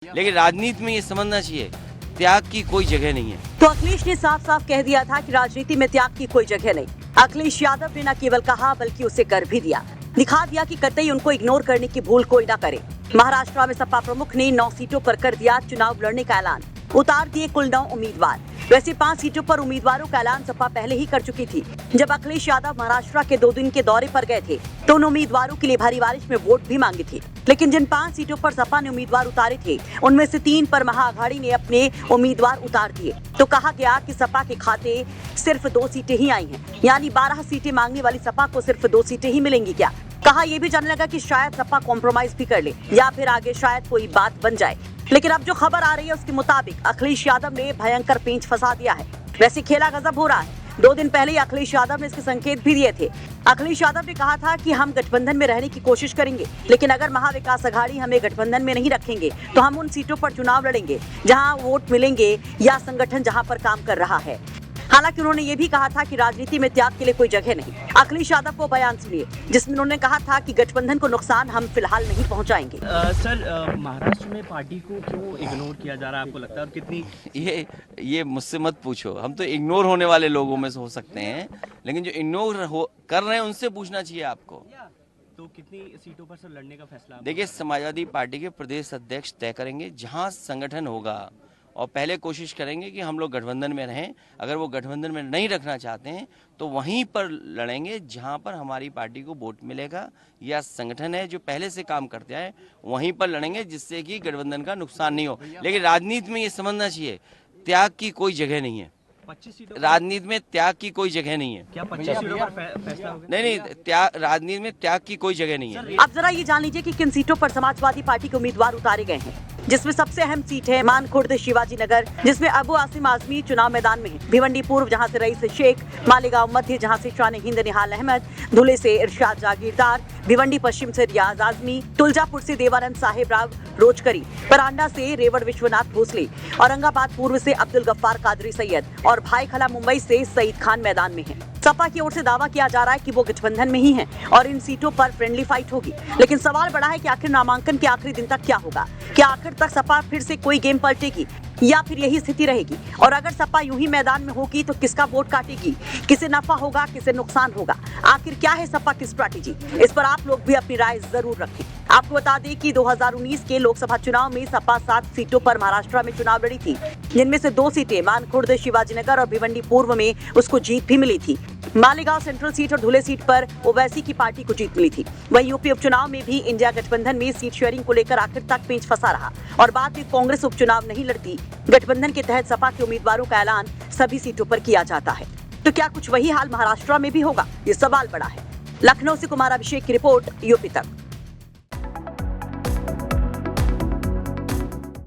लेकिन राजनीति में ये समझना चाहिए त्याग की कोई जगह नहीं है। तो अखिलेश ने साफ साफ कह दिया था कि राजनीति में त्याग की कोई जगह नहीं। अखिलेश यादव ने न केवल कहा बल्कि उसे कर भी दिया, दिखा दिया कि कतई उनको इग्नोर करने की भूल कोई न करे। महाराष्ट्र में सपा प्रमुख ने 9 सीटों पर कर दिया चुनाव लड़ने का ऐलान, उतार दिए कुल 9 उम्मीदवार। वैसे 5 सीटों पर उम्मीदवारों का ऐलान सपा पहले ही कर चुकी थी। जब अखिलेश यादव महाराष्ट्र के 2 दिन के दौरे पर गए थे तो उन उम्मीदवारों के लिए भारी बारिश में वोट भी मांगी थी। लेकिन जिन 5 सीटों पर सपा ने उम्मीदवार उतारे थे उनमें से 3 पर महाअघाड़ी ने अपने उम्मीदवार उतार दिए। तो कहा गया कि सपा के खाते सिर्फ 2 सीटें ही आई हैं, यानी 12 सीटें मांगने वाली सपा को सिर्फ 2 सीटें ही मिलेंगी क्या। कहा यह भी जानने लगा कि शायद सपा कॉम्प्रोमाइज भी कर ले या फिर आगे शायद कोई बात बन जाए। लेकिन अब जो खबर आ रही है उसके मुताबिक अखिलेश यादव ने भयंकर पेंच फंसा दिया है। वैसे खेला गजब हो रहा है। 2 दिन पहले अखिलेश यादव ने इसके संकेत भी दिए थे। अखिलेश यादव ने कहा था कि हम गठबंधन में रहने की कोशिश करेंगे, लेकिन अगर महाविकास अघाड़ी हमें गठबंधन में नहीं रखेंगे तो हम उन सीटों पर चुनाव लड़ेंगे जहां वोट मिलेंगे या संगठन जहां पर काम कर रहा है। हालांकि उन्होंने ये भी कहा था कि राजनीति में त्याग के लिए कोई जगह नहीं। अखिलेश यादव को बयान सुनिए जिसमें उन्होंने कहा था कि गठबंधन को नुकसान हम फिलहाल नहीं पहुंचाएंगे। सर, महाराष्ट्र में पार्टी को क्यों इग्नोर किया जा रहा है आपको लगता है, और कितनी ये मुझसे मत पूछो, हम तो इग्नोर होने वाले लोगों में से हो सकते हैं, लेकिन जो इग्नोर कर रहे हैं उनसे पूछना चाहिए आपको। तो कितनी सीटों पर सर लड़ने का फैसला? देखिए, समाजवादी पार्टी के प्रदेश अध्यक्ष तय करेंगे जहां संगठन होगा, और पहले कोशिश करेंगे कि हम लोग गठबंधन में रहें। अगर वो गठबंधन में नहीं रखना चाहते हैं तो वहीं पर लड़ेंगे जहां पर हमारी पार्टी को वोट मिलेगा, या संगठन है जो पहले से काम करते हैं वहीं पर लड़ेंगे, जिससे कि गठबंधन का नुकसान नहीं हो। लेकिन राजनीति में ये समझना चाहिए त्याग की कोई जगह नहीं है। 25 सीटों राजनीति में त्याग की कोई जगह नहीं है। क्या 25 सीटों पर फैसला होगा? नहीं, राजनीति में त्याग की कोई जगह नहीं है। अब जरा ये जान लीजिए कि किन सीटों पर समाजवादी पार्टी के उम्मीदवार उतारे गए हैं, जिसमें सबसे अहम सीट है मानखुर्द शिवाजी नगर, जिसमें अबू आसिम आजमी चुनाव मैदान में है। भिवंडी पूर्व जहां से रईस शेख, मालेगांव मध्य जहां से शान हिंद निहाल अहमद, धुले से इरशाद जागीरदार, भिवंडी पश्चिम से रियाज आजमी, तुलजापुर से देवानंद साहेब राव रोजकरी, परांडा से रेवड़ विश्वनाथ भोसले, औरंगाबाद पूर्व से अब्दुल गफ्फार कादरी सैयद और भाईखला मुंबई से सईद खान मैदान में है। सपा की ओर से दावा किया जा रहा है कि वो गठबंधन में ही हैं और इन सीटों पर फ्रेंडली फाइट होगी। लेकिन सवाल बड़ा है कि आखिर नामांकन के आखिरी दिन तक क्या होगा। क्या आखिर तक सपा फिर से कोई गेम पलटेगी या फिर यही स्थिति रहेगी? और अगर सपा यूं ही मैदान में होगी तो किसका वोट काटेगी, किसे नफा होगा, किसे नुकसान होगा? आखिर क्या है सपा की स्ट्रैटेजी? इस पर आप लोग भी अपनी राय जरूर रखें। आपको बता दें कि 2019 के लोकसभा चुनाव में सपा 7 सीटों पर महाराष्ट्र में चुनाव लड़ी थी, जिनमें से 2 सीटें मानखुर्द शिवाजीनगर और भिवंडी पूर्व में उसको जीत भी मिली थी। मालेगांव सेंट्रल सीट और धुले सीट पर ओवैसी की पार्टी को जीत मिली थी। वहीं यूपी उपचुनाव में भी इंडिया गठबंधन में सीट शेयरिंग को लेकर आखिर तक पेंच फंसा रहा और बाद में कांग्रेस उपचुनाव नहीं लड़ती। गठबंधन के तहत सपा के उम्मीदवारों का ऐलान सभी सीटों पर किया जाता है। तो क्या कुछ वही हाल महाराष्ट्र में भी होगा? ये सवाल बड़ा है। लखनऊ से कुमार अभिषेक की रिपोर्ट, यूपी तक।